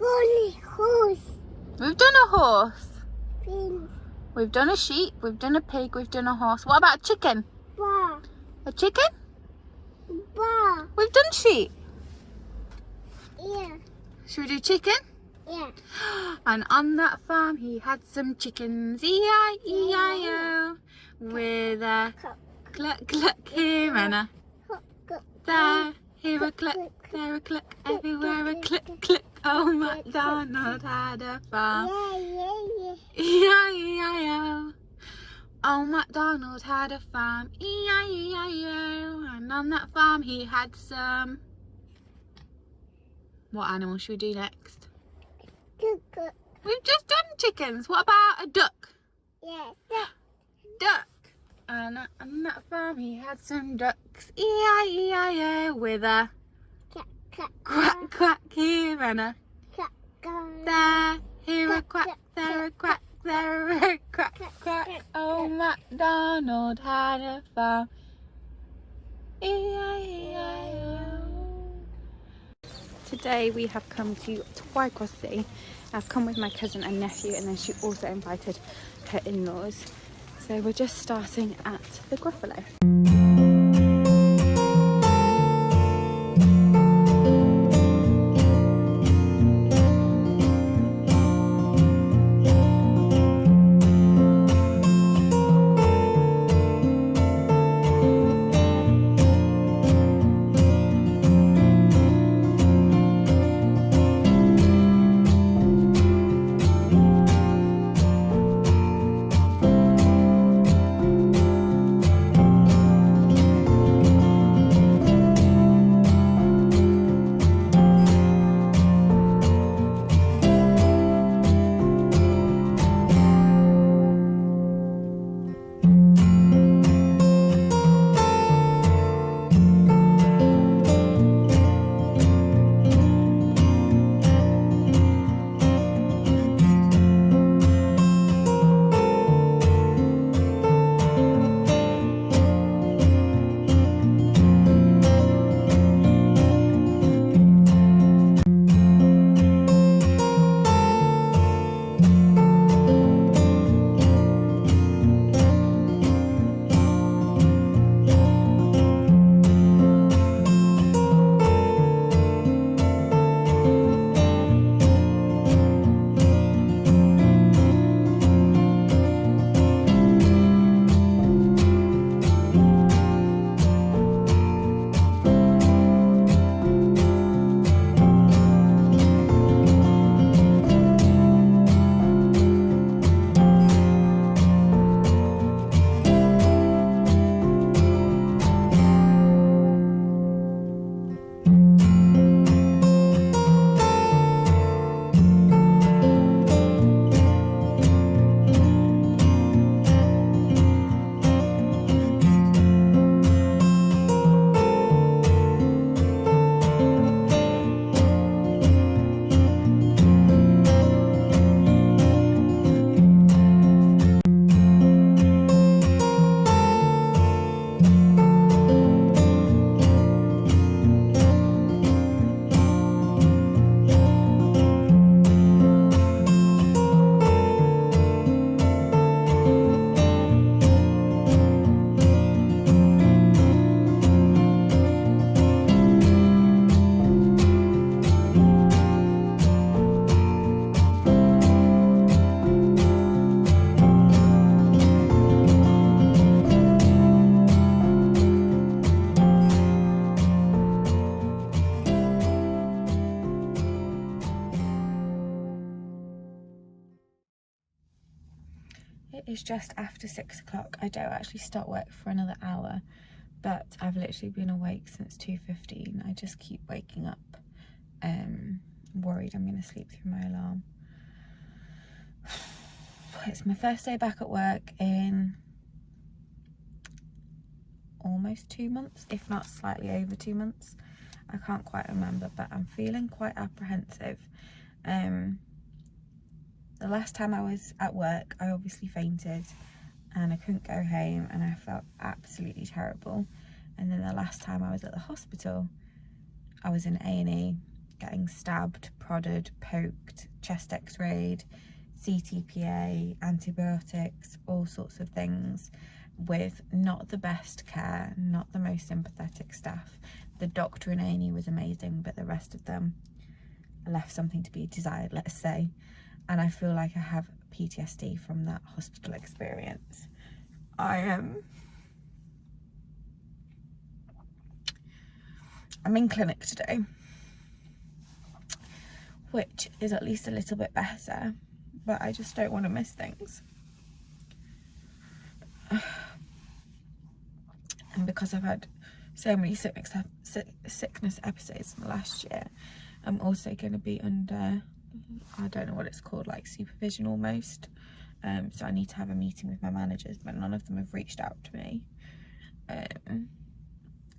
Horse. We've done a horse. Pin. We've done a sheep. We've done a pig. We've done a horse. What about a chicken? Bar. A chicken? Bar. We've done sheep. Yeah. Should we do chicken? Yeah. And on that farm he had some chickens, E-I-E-I-O, with a cluck cluck here and a there, here a cluck, there a cluck, everywhere a cluck cluck. Oh, MacDonald had a farm, E-I-E-I-O. Oh, MacDonald had a farm, E-I-E-I-O, and on that farm he had some... What animal should we do next? We've just done chickens. What about a duck? Yeah. Duck. And on that farm he had some ducks. E-I-E-I-O, with a quack quack here and a there. Here a quack, there a quack, there a quack quack. Oh, MacDonald had a farm. E-I-E-I-O. Today we have come to Twycrossy. I've come with my cousin and nephew, and then she also invited her in-laws. So we're just starting at the Gruffalo. It is just after 6 o'clock. I don't actually start work for another hour, but I've literally been awake since 2:15. I just keep waking up, worried I'm going to sleep through my alarm. It's my first day back at work in almost 2 months, if not slightly over 2 months. I can't quite remember, but I'm feeling quite apprehensive. The last time I was at work, I obviously fainted and I couldn't go home and I felt absolutely terrible. And then the last time I was at the hospital, I was in A&E getting stabbed, prodded, poked, chest x-rayed, CTPA, antibiotics, all sorts of things, with not the best care, not the most sympathetic staff. The doctor in A&E was amazing, but the rest of them left something to be desired, let's say. And I feel like I have PTSD from that hospital experience. I'm in clinic today, which is at least a little bit better, but I just don't want to miss things. And because I've had so many sickness episodes in the last year, I'm also going to be under, I don't know what it's called, like supervision almost. So I need to have a meeting with my managers, but none of them have reached out to me.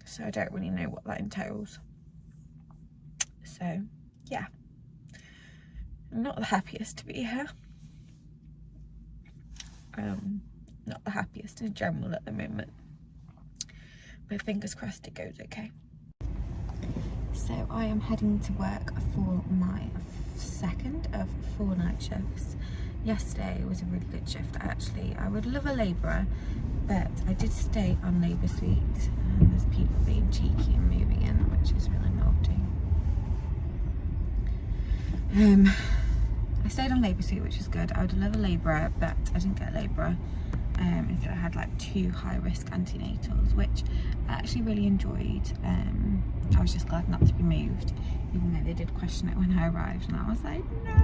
So I don't really know what that entails. So yeah, I'm not the happiest to be here. Not the happiest in general at the moment, but fingers crossed it goes okay. So I am heading to work for my second of 4 night shifts. Yesterday was a really good shift actually. I would love a labourer, but I did stay on labour suite, and there's people being cheeky and moving in, which is really naughty. I stayed on labour suite, which was good. I would love a labourer, but I didn't get a labourer. Instead I had like 2 high risk antenatals, which I actually really enjoyed. I was just glad not to be moved, even though they did question it when I arrived, and I was like, no.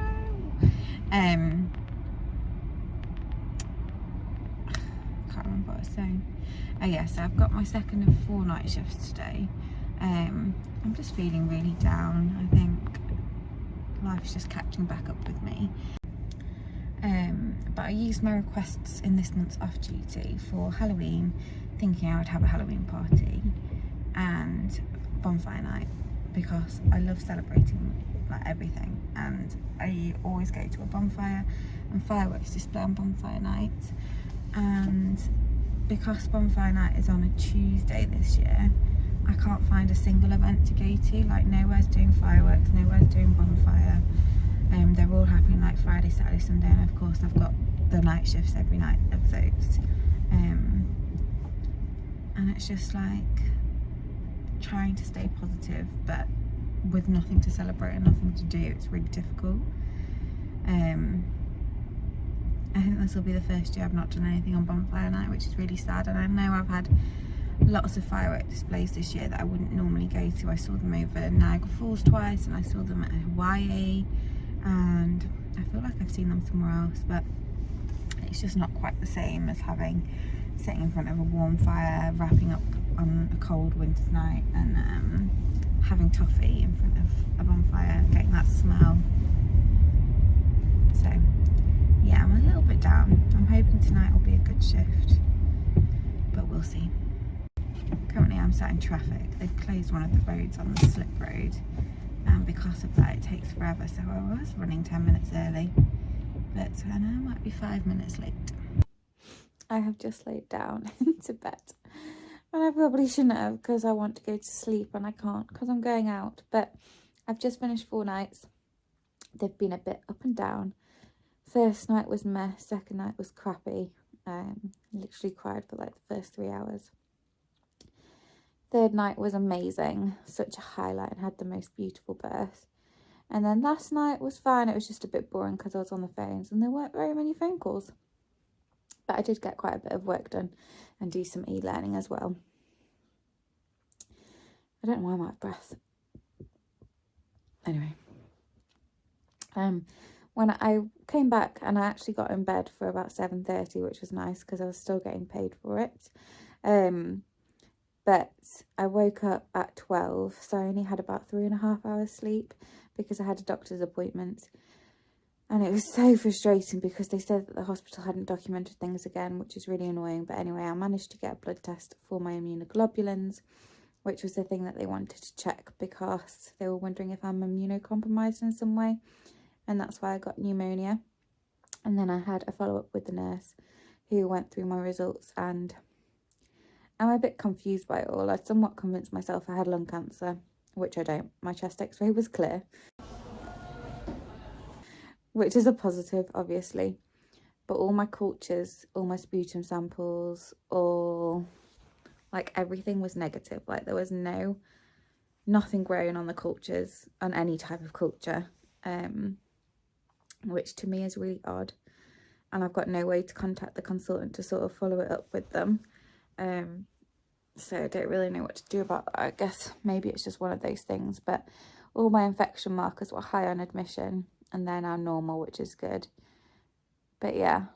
Can't remember what I was saying. Oh yeah, so I've got my second of 4 night shifts today. I'm just feeling really down. I think life's just catching back up with me. But I used my requests in this month's off duty for Halloween, thinking I would have a Halloween party, and Bonfire Night, because I love celebrating like everything, and I always go to a bonfire and fireworks display on Bonfire Night. And because Bonfire Night is on a Tuesday this year, I can't find a single event to go to. Like, nowhere's doing fireworks, nowhere's doing bonfire. They're all happening like Friday, Saturday, Sunday, and of course I've got the night shifts every night of those. And it's just like trying to stay positive, but with nothing to celebrate and nothing to do, it's really difficult. I think this will be the first year I've not done anything on Bonfire Night, which is really sad. And I know I've had lots of firework displays this year that I wouldn't normally go to. I saw them over Niagara Falls twice, and I saw them at Hawaii, and I feel like I've seen them somewhere else, but it's just not quite the same as sitting in front of a warm fire, wrapping up on a cold winter's night, and having toffee in front of a bonfire, getting that smell. So yeah, I'm a little bit down. I'm hoping tonight will be a good shift, but we'll see. Currently I'm sat in traffic. They've closed one of the roads on the slip road, and because of that it takes forever, so I was running 10 minutes early, but I know I might be 5 minutes late. I have just laid down into bed, and I probably shouldn't have, because I want to go to sleep and I can't because I'm going out. But I've just finished 4 nights. They've been a bit up and down. First night was meh, second night was crappy. Literally cried for like the first 3 hours. Third night was amazing, such a highlight, and had the most beautiful birth. And then last night was fine. It was just a bit boring because I was on the phones and there weren't very many phone calls. But I did get quite a bit of work done and do some e-learning as well. I don't know why I'm out of breath. Anyway. When I came back, and I actually got in bed for about 7:30, which was nice because I was still getting paid for it. But I woke up at 12, so I only had about 3.5 hours sleep because I had a doctor's appointment. And it was so frustrating because they said that the hospital hadn't documented things again, which is really annoying. But anyway, I managed to get a blood test for my immunoglobulins, which was the thing that they wanted to check because they were wondering if I'm immunocompromised in some way. And that's why I got pneumonia. And then I had a follow-up with the nurse who went through my results, and I'm a bit confused by it all. I'd somewhat convinced myself I had lung cancer, which I don't. My chest x-ray was clear, which is a positive, obviously. But all my cultures, all my sputum samples, all, like, everything was negative. Like, there was nothing growing on the cultures, on any type of culture, which to me is really odd. And I've got no way to contact the consultant to sort of follow it up with them. So I don't really know what to do about that. I guess maybe it's just one of those things. But all my infection markers were high on admission, and they're now normal, which is good. But yeah,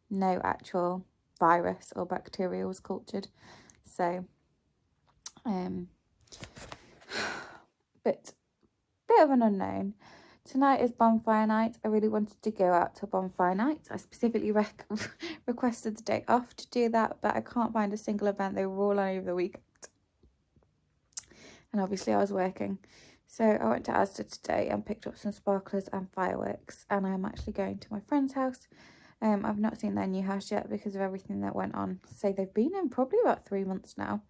no actual virus or bacteria was cultured. So, but bit of an unknown. Tonight is bonfire night. I really wanted to go out to bonfire night. I specifically requested the day off to do that, but I can't find a single event. They were all on over the weekend. And obviously I was working. So I went to Asda today and picked up some sparklers and fireworks. And I'm actually going to my friend's house. I've not seen their new house yet because of everything that went on. So they've been in probably about 3 months now.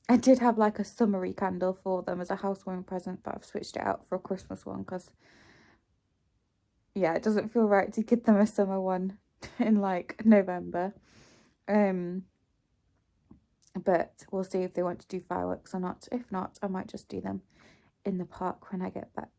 I did have like a summery candle for them as a housewarming present, but I've switched it out for a Christmas one because, yeah, it doesn't feel right to give them a summer one in like November. But we'll see if they want to do fireworks or not. If not, I might just do them in the park when I get back.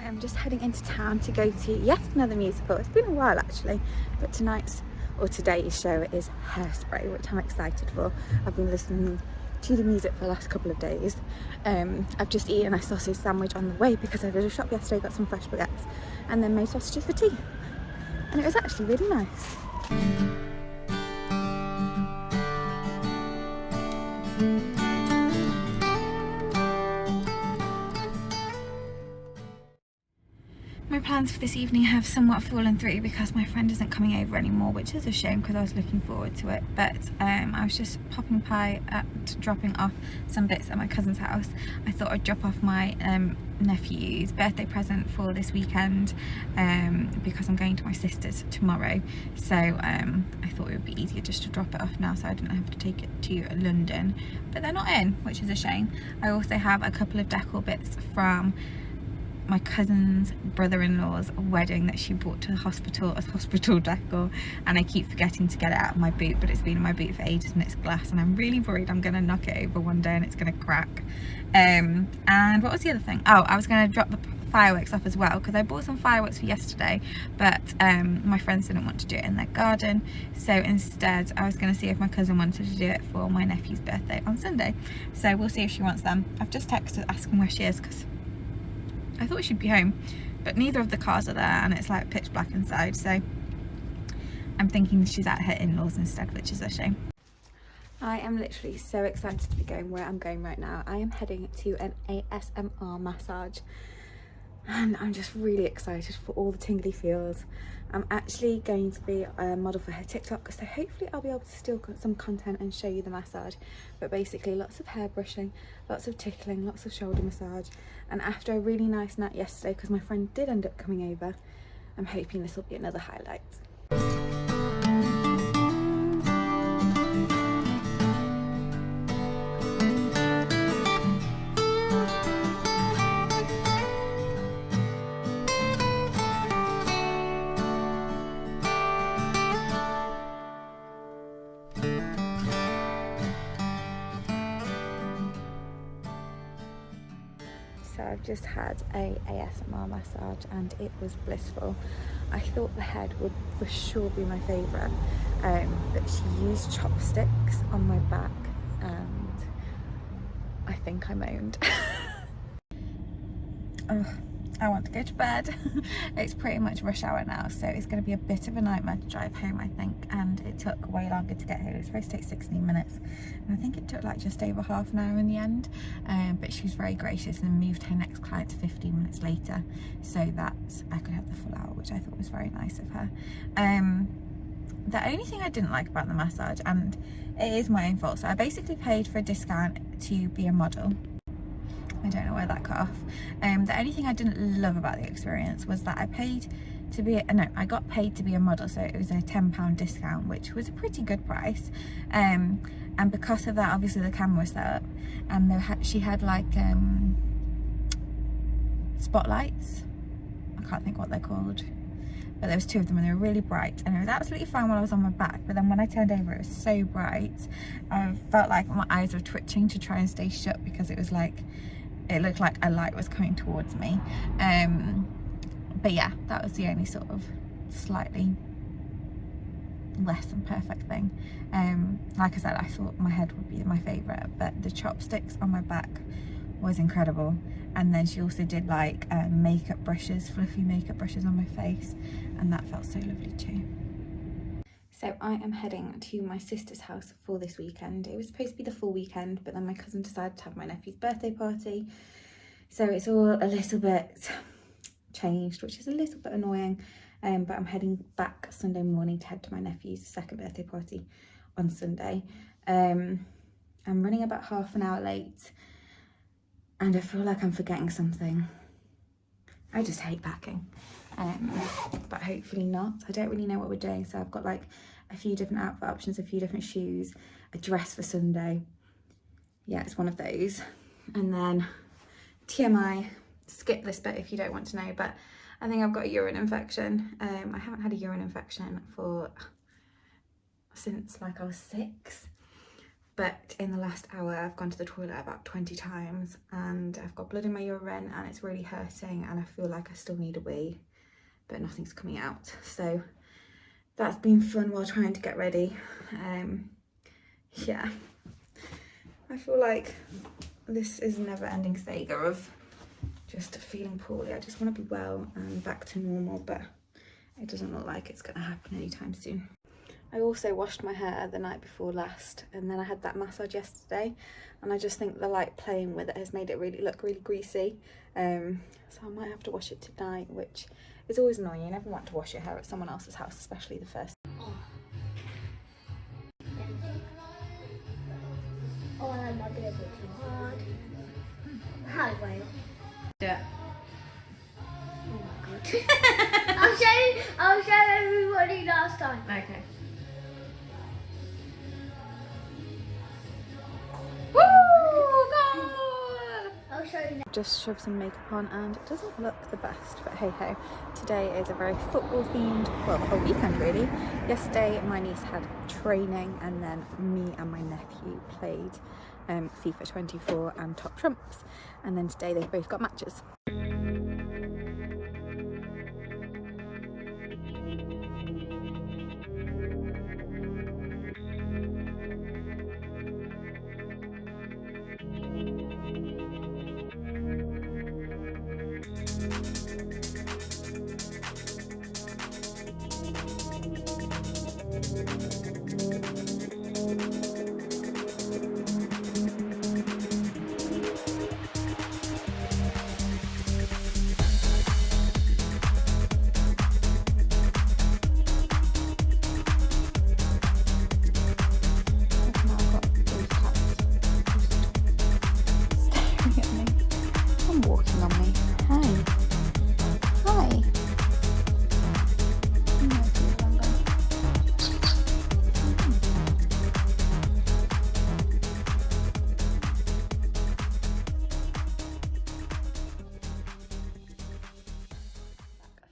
I'm just heading into town to go to yet another musical. It's been a while actually, but today's show is Hairspray, which I'm excited for. I've been listening to the music for the last couple of days. I've just eaten a sausage sandwich on the way because I did a shop yesterday, got some fresh baguettes, and then made sausages for tea. And it was actually really nice. My plans for this evening have somewhat fallen through because my friend isn't coming over anymore, which is a shame because I was looking forward to it. But I was just popping by at dropping off some bits at my cousin's house. I thought I'd drop off my nephew's birthday present for this weekend because I'm going to my sister's tomorrow. So I thought it would be easier just to drop it off now so I didn't have to take it to London. But they're not in, which is a shame. I also have a couple of decor bits from my cousin's brother-in-law's wedding that she brought to the hospital as hospital decor, and I keep forgetting to get it out of my boot, but it's been in my boot for ages and it's glass, and I'm really worried I'm gonna knock it over one day and it's gonna crack. And what was the other thing? Oh, I was gonna drop the fireworks off as well because I bought some fireworks for yesterday, but my friends didn't want to do it in their garden, so instead I was gonna see if my cousin wanted to do it for my nephew's birthday on Sunday. So we'll see if she wants them. I've just texted asking where she is because I thought she'd be home, but neither of the cars are there and it's like pitch black inside, so I'm thinking she's at her in-laws instead, which is a shame. I am literally so excited to be going where I'm going right now. I am heading to an ASMR massage and I'm just really excited for all the tingly feels. I'm actually going to be a model for her TikTok, so hopefully I'll be able to steal some content and show you the massage. But basically lots of hair brushing, lots of tickling, lots of shoulder massage, and after a really nice night yesterday, because my friend did end up coming over, I'm hoping this will be another highlight. So I've just had a ASMR massage and it was blissful. I thought the head would for sure be my favourite, but she used chopsticks on my back and I think I moaned. Oh, I want to go to bed. It's pretty much rush hour now, so it's going to be a bit of a nightmare to drive home, I think, and it took way longer to get here. It was supposed to take 16 minutes, and I think it took like just over half an hour in the end, but she was very gracious and moved her next client to 15 minutes later so that I could have the full hour, which I thought was very nice of her. The only thing I didn't like about the massage, and it is my own fault, so I basically paid for a discount to be a model. I don't know where that cut off. The only thing I didn't love about the experience was that I paid to be, I got paid to be a model, so it was a £10 discount, which was a pretty good price. And because of that, obviously the camera was set up, and she had like spotlights. I can't think what they're called, but there was 2 of them, and they were really bright, and it was absolutely fine while I was on my back, but then when I turned over, it was so bright. I felt like my eyes were twitching to try and stay shut, because it was like, it looked like a light was coming towards me. But yeah, that was the only sort of slightly less than perfect thing. Like I said, I thought my head would be my favourite, but the chopsticks on my back was incredible. And then she also did like makeup brushes, fluffy makeup brushes on my face, and that felt so lovely too. So I am heading to my sister's house for this weekend. It was supposed to be the full weekend, but then my cousin decided to have my nephew's birthday party. So it's all a little bit changed, which is a little bit annoying. But I'm heading back Sunday morning to head to my nephew's second birthday party on Sunday. I'm running about half an hour late, and I feel like I'm forgetting something. I just hate packing. But hopefully not. I don't really know what we're doing, so I've got like a few different outfit options, a few different shoes, a dress for Sunday. Yeah, it's one of those. And then TMI, skip this bit if you don't want to know, but I think I've got a urine infection. I haven't had a urine infection since like I was 6. But in the last hour, I've gone to the toilet about 20 times, and I've got blood in my urine, and it's really hurting, and I feel like I still need a wee, but nothing's coming out. So that's been fun while trying to get ready. Yeah, I feel like this is a never-ending saga of just feeling poorly. I just want to be well and back to normal, but it doesn't look like it's going to happen anytime soon. I also washed my hair the night before last, and then I had that massage yesterday, and I just think the like playing with it has made it look really greasy. So I might have to wash it tonight, which is always annoying. You never want to wash your hair at someone else's house, especially the first. Oh, I'm not gonna be too hard. Highway. Yeah. Oh my god. I'll show everybody last time. Okay. I'll show you now. Just shoved some makeup on, and it doesn't look the best, but hey ho. Today is a very football themed, well, a weekend really. Yesterday my niece had training, and then me and my nephew played FIFA 24 and Top Trumps, and then today they've both got matches.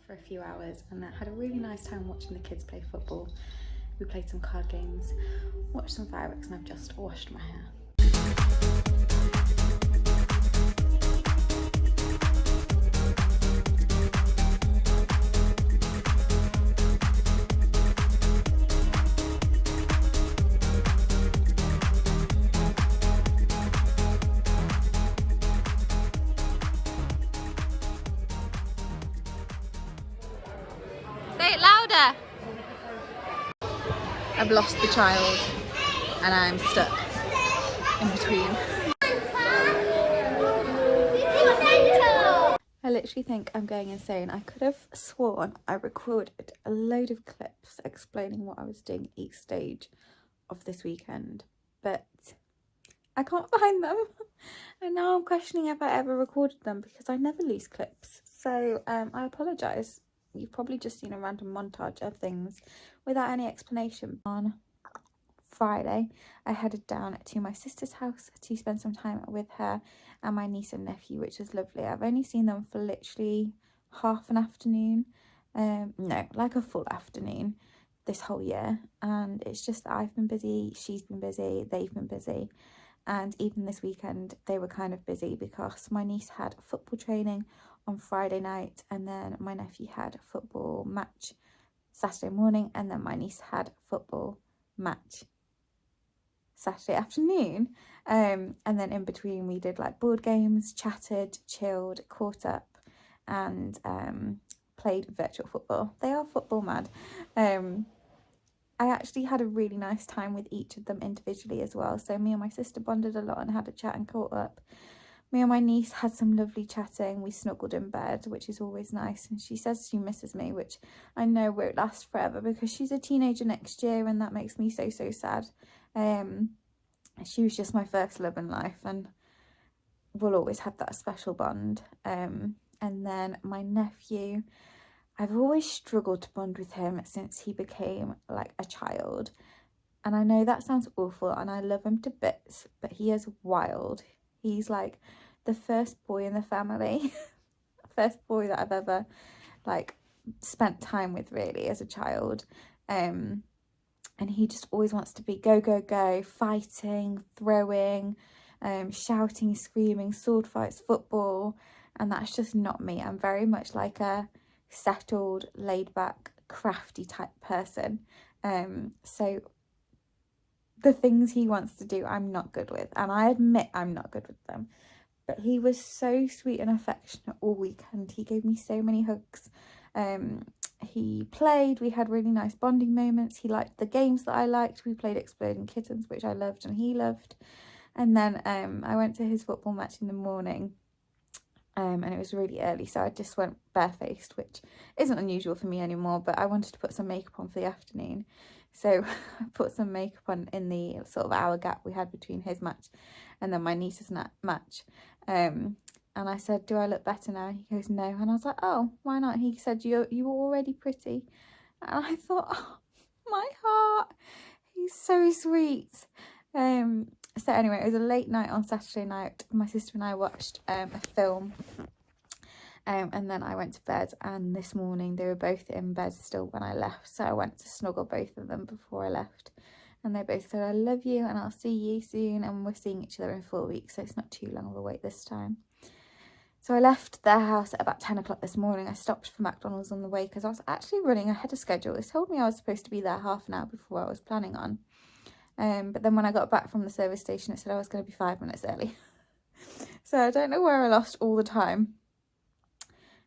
For a few hours, and I had a really nice time watching the kids play football. We played some card games, watched some fireworks, and I've just washed my hair. I've lost the child and I'm stuck in between. I literally think I'm going insane. I could have sworn I recorded a load of clips explaining what I was doing each stage of this weekend, but I can't find them. And now I'm questioning if I ever recorded them because I never lose clips. So I apologise. You've probably just seen a random montage of things without any explanation. On Friday, I headed down to my sister's house to spend some time with her and my niece and nephew, which was lovely. I've only seen them for literally half an afternoon. No, like a full afternoon this whole year. And it's just that I've been busy, she's been busy, they've been busy. And even this weekend, they were kind of busy because my niece had football training on Friday night, and then my nephew had a football match Saturday morning, and then my niece had football match Saturday afternoon. And then in between we did like board games, chatted, chilled, caught up, and played virtual football. They are football mad. I actually had a really nice time with each of them individually as well. So me and my sister bonded a lot and had a chat and caught up. Me and my niece had some lovely chatting. We snuggled in bed, which is always nice. And she says she misses me, which I know won't last forever because she's a teenager next year, and that makes me so sad. She was just my first love in life, and we'll always have that special bond. And then my nephew, I've always struggled to bond with him since he became like a child. And I know that sounds awful, and I love him to bits, but he is wild. He's like the first boy in the family, first boy that I've ever like spent time with really as a child. And he just always wants to be go, fighting, throwing, shouting, screaming, sword fights, football. And that's just not me. I'm very much like a settled, laid back, crafty type person. So the things he wants to do, I'm not good with. And I admit I'm not good with them. But he was so sweet and affectionate all weekend. He gave me so many hugs. He played, we had really nice bonding moments. He liked the games that I liked. We played Exploding Kittens, which I loved and he loved. And then I went to his football match in the morning. And it was really early, so I just went barefaced, which isn't unusual for me anymore, but I wanted to put some makeup on for the afternoon. So I put some makeup on in the sort of hour gap we had between his match and then my niece's match. And I said, do I look better now? He goes, no. And I was like, oh, why not? He said, you were already pretty. And I thought, oh, my heart. He's so sweet. So anyway, it was a late night on Saturday night. My sister and I watched a film. And then I went to bed, and this morning they were both in bed still when I left. So I went to snuggle both of them before I left. And they both said, I love you and I'll see you soon. And we're seeing each other in 4 weeks, so it's not too long of a wait this time. So I left their house at about 10 o'clock this morning. I stopped for McDonald's on the way because I was actually running ahead of schedule. It told me I was supposed to be there half an hour before I was planning on. But then when I got back from the service station, it said I was going to be 5 minutes early. So I don't know where I lost all the time.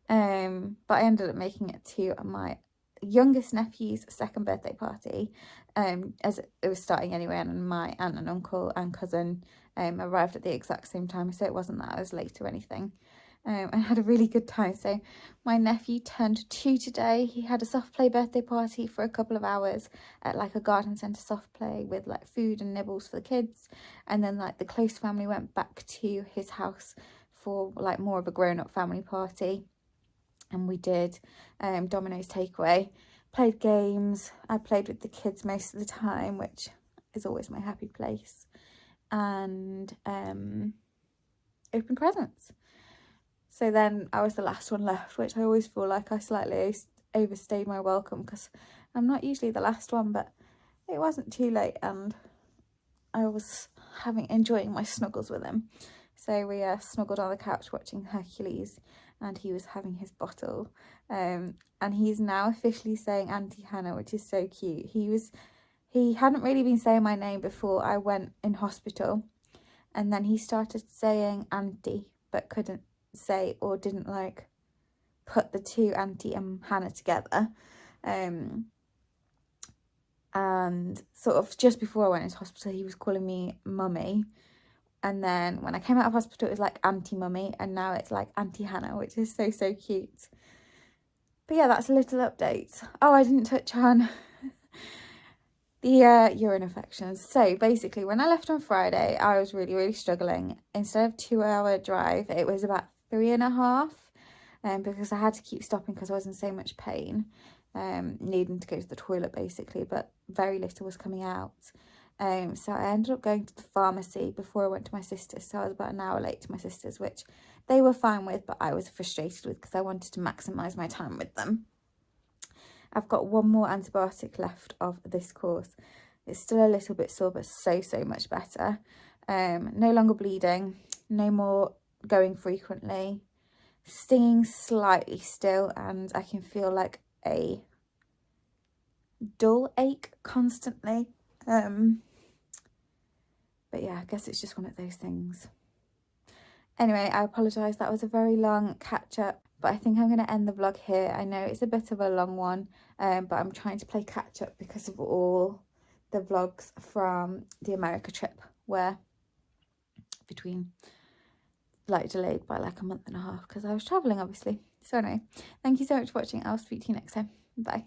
But I ended up making it to my youngest nephew's second birthday party, as it was starting anyway, and my aunt and uncle and cousin arrived at the exact same time, so it wasn't that I was late or anything. I had a really good time. So my nephew turned 2 today. He had a soft play birthday party for a couple of hours at like a garden centre soft play with like food and nibbles for the kids, and then like the close family went back to his house for like more of a grown-up family party. And we did Domino's takeaway, played games. I played with the kids most of the time, which is always my happy place, and opened presents. So then I was the last one left, which I always feel like I slightly overstayed my welcome because I'm not usually the last one, but it wasn't too late and I was enjoying my snuggles with him. So we snuggled on the couch watching Hercules, and he was having his bottle. And he's now officially saying Auntie Hannah, which is so cute. He hadn't really been saying my name before I went in hospital, and then he started saying Auntie, but couldn't say or didn't like put the two Auntie and Hannah together. And and sort of just before I went into hospital, he was calling me mummy. And then when I came out of hospital, it was like Auntie Mummy, and now it's like Auntie Hannah, which is so, so cute. But yeah, that's a little update. Oh, I didn't touch on the urine infections. So basically, when I left on Friday, I was really, really struggling. Instead of 2-hour drive, it was about 3.5, because I had to keep stopping because I was in so much pain, needing to go to the toilet basically, but very little was coming out. So I ended up going to the pharmacy before I went to my sister's, so I was about an hour late to my sister's, which they were fine with, but I was frustrated with because I wanted to maximise my time with them. I've got one more antibiotic left of this course. It's still a little bit sore, but so, so much better. No longer bleeding, no more going frequently, stinging slightly still, and I can feel like a dull ache constantly. But yeah, I guess it's just one of those things. Anyway, I apologise, that was a very long catch up, but I think I'm going to end the vlog here. I know it's a bit of a long one, but I'm trying to play catch up because of all the vlogs from the America trip, where between like delayed by like a month and a half because I was travelling obviously. So anyway, thank you so much for watching. I'll speak to you next time. Bye.